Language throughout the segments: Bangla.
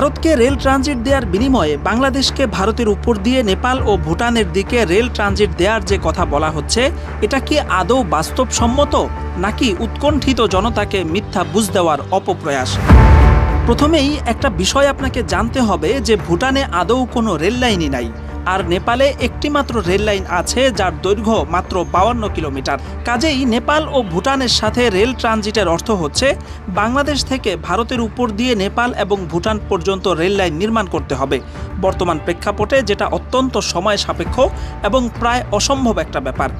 ভারতকে রেল ট্রানজিট দেওয়ার বিনিময়ে বাংলাদেশকে ভারতের উপর দিয়ে নেপাল ও ভুটানের দিকে রেল ট্রানজিট দেওয়ার যে কথা বলা হচ্ছে, এটা কি আদৌ বাস্তবসম্মত নাকি উৎকণ্ঠিত জনতাকে মিথ্যা বুঝ দেওয়ার অপপ্রয়াস? প্রথমেই একটা বিষয় আপনাকে জানতে হবে যে ভুটানে আদৌ কোনো রেল লাইনই নাই, আর নেপালে একটি মাত্র রেল লাইন আছে যার দৈর্ঘ্য মাত্র 52 কিলোমিটার। কাজেই নেপাল ও ভুটানের সাথে রেল ট্রানজিটের অর্থ হচ্ছে বাংলাদেশ থেকে ভারতের উপর দিয়ে নেপাল এবং ভুটান পর্যন্ত রেল লাইন নির্মাণ করতে হবে বর্তমান প্রেক্ষাপটে, যেটা অত্যন্ত সময় সাপেক্ষ এবং প্রায় অসম্ভব একটা ব্যাপার।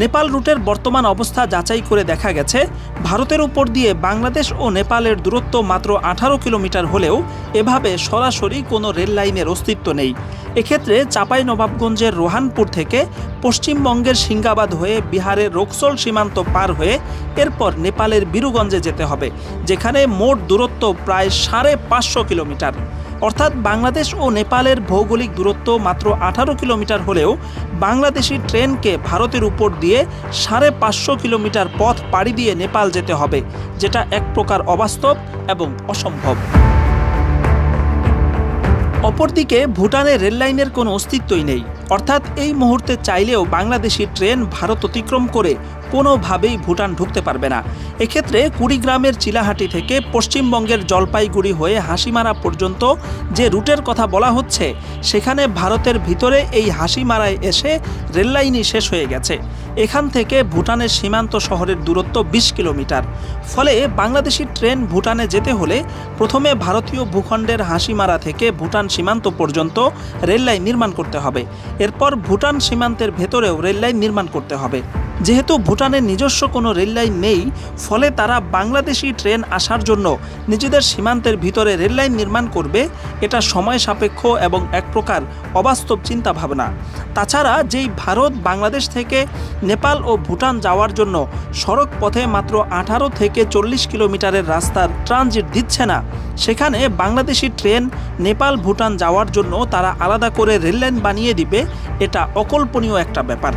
নেপাল রুটের বর্তমান অবস্থা যাচাই করে দেখা গেছে ভারতের উপর দিয়ে বাংলাদেশ ও নেপালের দূরত্ব মাত্র 18 কিলোমিটার হলেও এভাবে সরাসরি কোনো রেল লাইনের অস্তিত্ব নেই। এক্ষেত্রে চাঁপাইনবাবগঞ্জের রোহানপুর থেকে পশ্চিমবঙ্গের সিঙ্গাবাদ হয়ে বিহারের রোকসোল সীমান্ত পার হয়ে এরপর নেপালের বীরগঞ্জে যেতে হবে, যেখানে মোট দূরত্ব প্রায় 550 কিলোমিটার। অর্থাৎ বাংলাদেশ ও নেপালের ভৌগোলিক দূরত্ব মাত্র 18 কিলোমিটার হলেও বাংলাদেশি ট্রেনকে ভারতের উপর দিয়ে 550 কিলোমিটার পথ পাড়ি দিয়ে নেপাল যেতে হবে, যেটা এক প্রকার অবাস্তব এবং অসম্ভব। অপরদিকে ভুটানের রেললাইনের কোনো অস্তিত্বই নেই, অর্থাৎ এই মুহূর্তে চাইলেও বাংলাদেশি ট্রেন ভারত অতিক্রম করে কোনোভাবেই ভুটান ঢুকতে পারবে না। এক্ষেত্রে কুড়িগ্রামের চিলাহাটি থেকে পশ্চিমবঙ্গের জলপাইগুড়ি হয়ে হাসিমারা পর্যন্ত যে রুটের কথা বলা হচ্ছে, সেখানে ভারতের ভিতরে এই হাসিমারায় এসে রেললাইনই শেষ হয়ে গেছে। এখান থেকে ভুটানের সীমান্ত শহরের দূরত্ব 20 কিলোমিটার। ফলে বাংলাদেশি ট্রেন ভুটানে যেতে হলে প্রথমে ভারতীয় ভূখণ্ডের হাসিমারা থেকে ভুটান সীমান্ত পর্যন্ত রেললাইন নির্মাণ করতে হবে। এরপর ভুটান সীমান্তের ভেতরেও রেললাইন নির্মাণ করতে হবে। যেহেতু ভুটানের নিজস্ব কোনো রেললাইন নেই, ফলে তারা বাংলাদেশি ট্রেন আসার জন্য নিজেদের সীমান্তের ভিতরে রেললাইন নির্মাণ করবে, এটা সময় সাপেক্ষ এবং এক প্রকার অবাস্তব চিন্তা ভাবনা। তাছাড়া যেই ভারত বাংলাদেশ থেকে নেপাল ও ভুটান যাওয়ার জন্য সড়ক পথে মাত্র 18 থেকে 40 কিলোমিটারের রাস্তার ট্রানজিট দিচ্ছে না, সেখানে বাংলাদেশি ট্রেন নেপাল ভুটান যাওয়ার জন্য তারা আলাদা করে রেললাইন বানিয়ে দিবে, এটা অকল্পনীয় একটা ব্যাপার।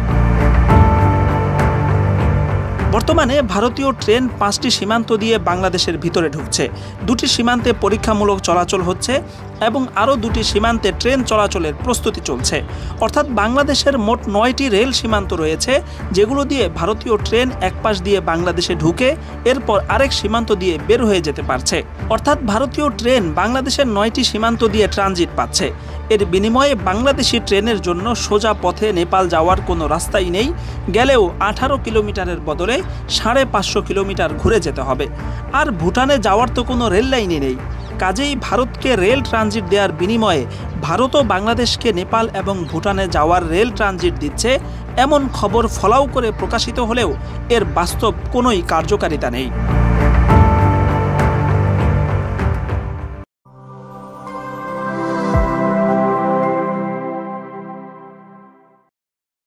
বর্তমানে ভারতীয় ট্রেন 5টি সীমান্ত দিয়ে বাংলাদেশের ভিতরে ঢুকছে, 2টি সীমান্তে পরীক্ষামূলক চলাচল হচ্ছে এবং আরও 2টি সীমান্তে ট্রেন চলাচলের প্রস্তুতি চলছে। অর্থাৎ বাংলাদেশের মোট 9টি রেল সীমান্ত রয়েছে, যেগুলো দিয়ে ভারতীয় ট্রেন এক পাশ দিয়ে বাংলাদেশে ঢুকে এরপর আরেক সীমান্ত দিয়ে বের হয়ে যেতে পারছে। অর্থাৎ ভারতীয় ট্রেন বাংলাদেশের 9টি সীমান্ত দিয়ে ট্রানজিট পাচ্ছে। এর বিনিময়ে বাংলাদেশি ট্রেনের জন্য সোজা পথে নেপাল যাওয়ার কোনো রাস্তাই নেই, গেলেও 18 কিলোমিটারের বদলে 550 কিলোমিটার ঘুরে যেতে হবে। আর ভুটানে যাওয়ার তো কোনো রেল লাইনই নেই। কাজেই ভারতকে রেল ট্রানজিট দেওয়ার বিনিময়ে ভারতও বাংলাদেশকে নেপাল এবং ভুটানে যাওয়ার রেল ট্রানজিট দিচ্ছে, এমন খবর ফলাও করে প্রকাশিত হলেও এর বাস্তব কোনোই কার্যকারিতা নেই।